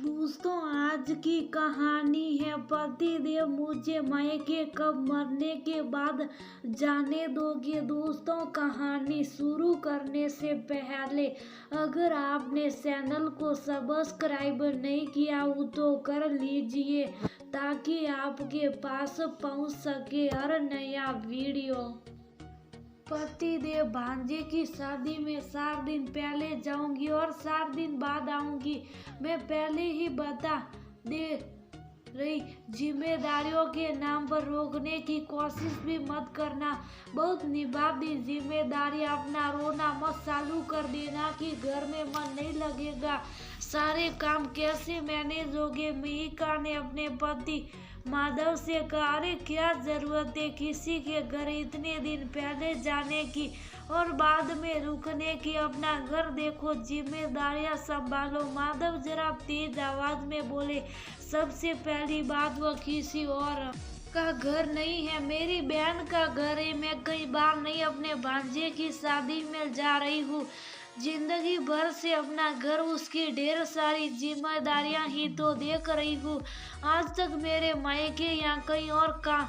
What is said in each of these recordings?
दोस्तों, आज की कहानी है पतिदेव मुझे मायके कब मरने के बाद जाने दोगे। दोस्तों, कहानी शुरू करने से पहले अगर आपने चैनल को सब्सक्राइब नहीं किया हो तो कर लीजिए ताकि आपके पास पहुंच सके हर नया वीडियो। पतिदेव भांजे की शादी में 4 दिन पहले जाऊंगी और 4 दिन बाद आऊंगी। मैं पहले ही बता दे रही, जिम्मेदारियों के नाम पर रोकने की कोशिश भी मत करना। बहुत निभावी जिम्मेदारी, अपना रोना मत चालू कर देना कि घर में मन नहीं लगेगा। सारे काम कैसे मैनेज होंगे। मिहिका ने अपने पति माधव से कहा, अरे क्या जरूरत है किसी के घर इतने दिन पहले जाने की और बाद में रुकने की। अपना घर देखो, जिम्मेदारियां संभालो। माधव जरा तेज आवाज में बोले, सबसे पहली बात वो किसी और का घर नहीं है, मेरी बहन का घर है। मैं कई बार नहीं अपने भांजे की शादी में जा रही हूँ। जिंदगी भर से अपना घर, उसकी ढेर सारी जिम्मेदारियां ही तो देख रही हूँ। आज तक मेरे मायके या कहीं और का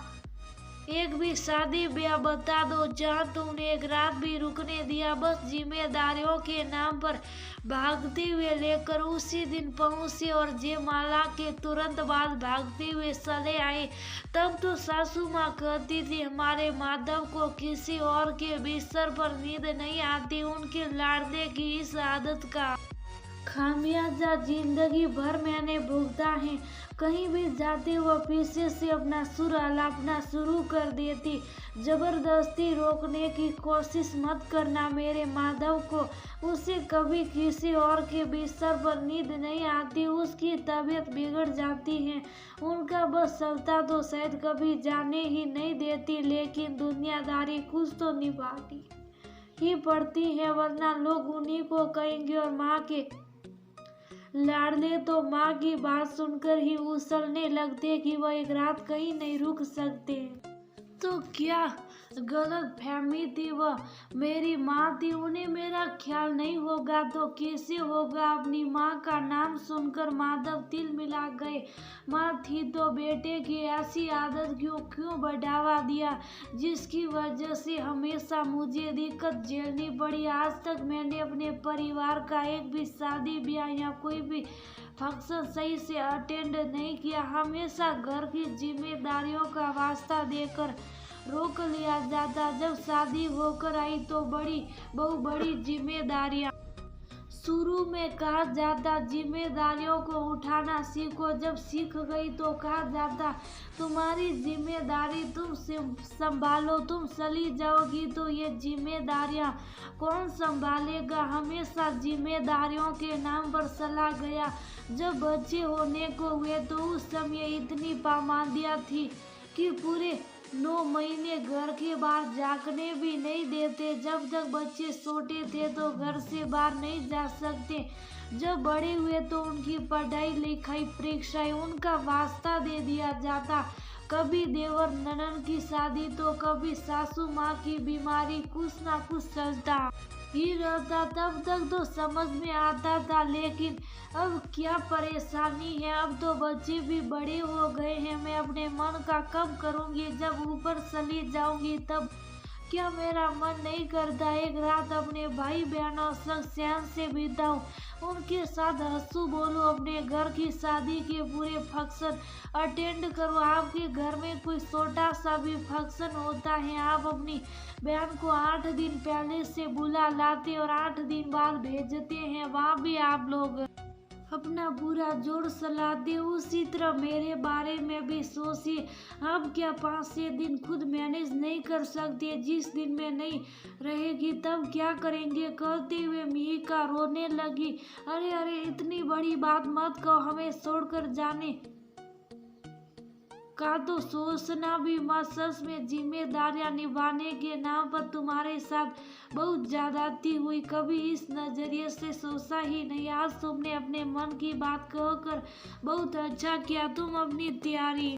एक भी शादी ब्याह बता दो जहाँ तुमने एक रात भी रुकने दिया। बस जिम्मेदारियों के नाम पर भागते हुए लेकर उसी दिन पहुंचे और जयमाला के तुरंत बाद भागते हुए चले आए। तब तो सासू माँ कहती थी, हमारे माधव को किसी और के बिस्तर पर नींद नहीं आती। उनके लाड़ने की इस आदत का खामियाजा जिंदगी भर मैंने भुगता है। कहीं भी जाते हुए पीछे से अपना सुर आलापना शुरू कर देती। जबरदस्ती रोकने की कोशिश मत करना मेरे माधव को। उसे कभी किसी और के बिस्तर पर नींद नहीं आती, उसकी तबीयत बिगड़ जाती है। उनका बस चलता तो शायद कभी जाने ही नहीं देती, लेकिन दुनियादारी कुछ तो निभाती ही पड़ती है, वरना लोग उन्हीं को कहेंगे। और माँ के लाडले तो माँ की बात सुनकर ही उछलने लगते कि वह एक रात कहीं नहीं रुक सकते। तो क्या गलत फहमी थी, वह मेरी माँ थी, उन्हें मेरा ख्याल नहीं होगा तो कैसे होगा। अपनी माँ का नाम सुनकर माधव तिल मिला गए। माँ थी तो बेटे की ऐसी आदत क्यों बढ़ावा दिया जिसकी वजह से हमेशा मुझे दिक्कत झेलनी पड़ी। आज तक मैंने अपने परिवार का एक भी शादी ब्याह या कोई भी फंक्शन सही से अटेंड नहीं किया। हमेशा घर की जिम्मेदारियों का वास्ता देकर रोक लिया जाता। जब शादी होकर आई तो बड़ी जिम्मेदारियां। शुरू में कहा जाता जिम्मेदारियों को उठाना सीखो, जब सीख गई तो कहा जाता तुम्हारी जिम्मेदारी तुम संभालो, तुम चली जाओगी तो ये जिम्मेदारियां कौन संभालेगा। हमेशा जिम्मेदारियों के नाम पर चला गया। जब बच्चे होने को हुए तो उस समय इतनी पाबंदियां थी कि पूरे 9 महीने घर के बाहर झांकने भी नहीं देते। जब तक बच्चे छोटे थे तो घर से बाहर नहीं जा सकते। जब बड़े हुए तो उनकी पढ़ाई लिखाई परीक्षाएं उनका वास्ता दे दिया जाता। कभी देवर ननन की शादी तो कभी सासू माँ की बीमारी, कुछ ना कुछ चलता ही रहता। तब तक तो समझ में आता था, लेकिन अब क्या परेशानी है। अब तो बच्चे भी बड़े हो गए हैं। मैं अपने मन का कब करूँगी। जब ऊपर चली जाऊंगी तब क्या मेरा मन नहीं करता एक रात अपने भाई बहनों संग चैन से बिताऊं, उनके साथ हंसू बोलूं, अपने घर की शादी के पूरे फंक्शन अटेंड करूं। आपके घर में कोई छोटा सा भी फंक्शन होता है, आप अपनी बहन को 8 दिन पहले से बुला लाते और 8 दिन बाद भेजते हैं। वहाँ भी आप लोग अपना पूरा जोर चलाते। उसी तरह मेरे बारे में भी सोचिए। अब क्या 5-6 दिन खुद मैनेज नहीं कर सकते। जिस दिन में नहीं रहेगी तब क्या करेंगे। कहते हुए मिहिका रोने लगी। अरे अरे, इतनी बड़ी बात मत कहो, हमें छोड़कर जाने का तो सोचना भी मत। सच में जिम्मेदारियां निभाने के नाम पर तुम्हारे साथ बहुत ज्यादती हुई। कभी इस नजरिए से सोचा ही नहीं। आज तुमने अपने मन की बात कहकर बहुत अच्छा किया। तुम अपनी तैयारी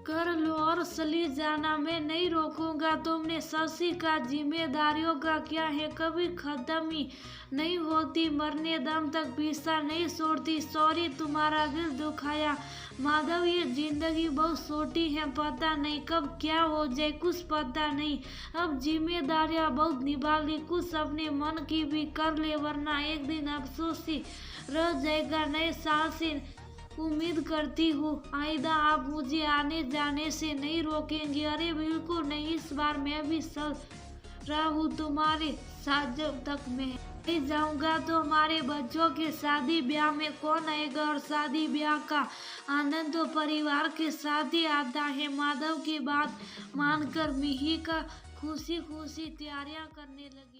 कर लो और चली जाना, मैं नहीं रोकूंगा। तुमने शशि का जिम्मेदारियों का क्या है, कभी खत्म ही नहीं होती, मरने दम तक पीछा नहीं छोड़ती। सॉरी तुम्हारा दिल दुखाया माधव, ये जिंदगी बहुत छोटी है, पता नहीं कब क्या हो जाए, कुछ पता नहीं। अब जिम्मेदारियां बहुत निभा ली, कुछ अपने मन की भी कर ले, वरना एक दिन अफसोस ही रह जाएगा। नए साल से उम्मीद करती हूँ आइदा आप मुझे आने जाने से नहीं रोकेंगे। अरे बिल्कुल नहीं, इस बार मैं भी चल रहा हूँ तुम्हारे साथ, जब तक मैं नहीं जाऊंगा तो हमारे बच्चों के शादी ब्याह में कौन आएगा। और शादी ब्याह का आनंद तो परिवार के साथ ही आता है। माधव की बात मानकर मिही का खुशी खुशी तैयारियां करने लगी।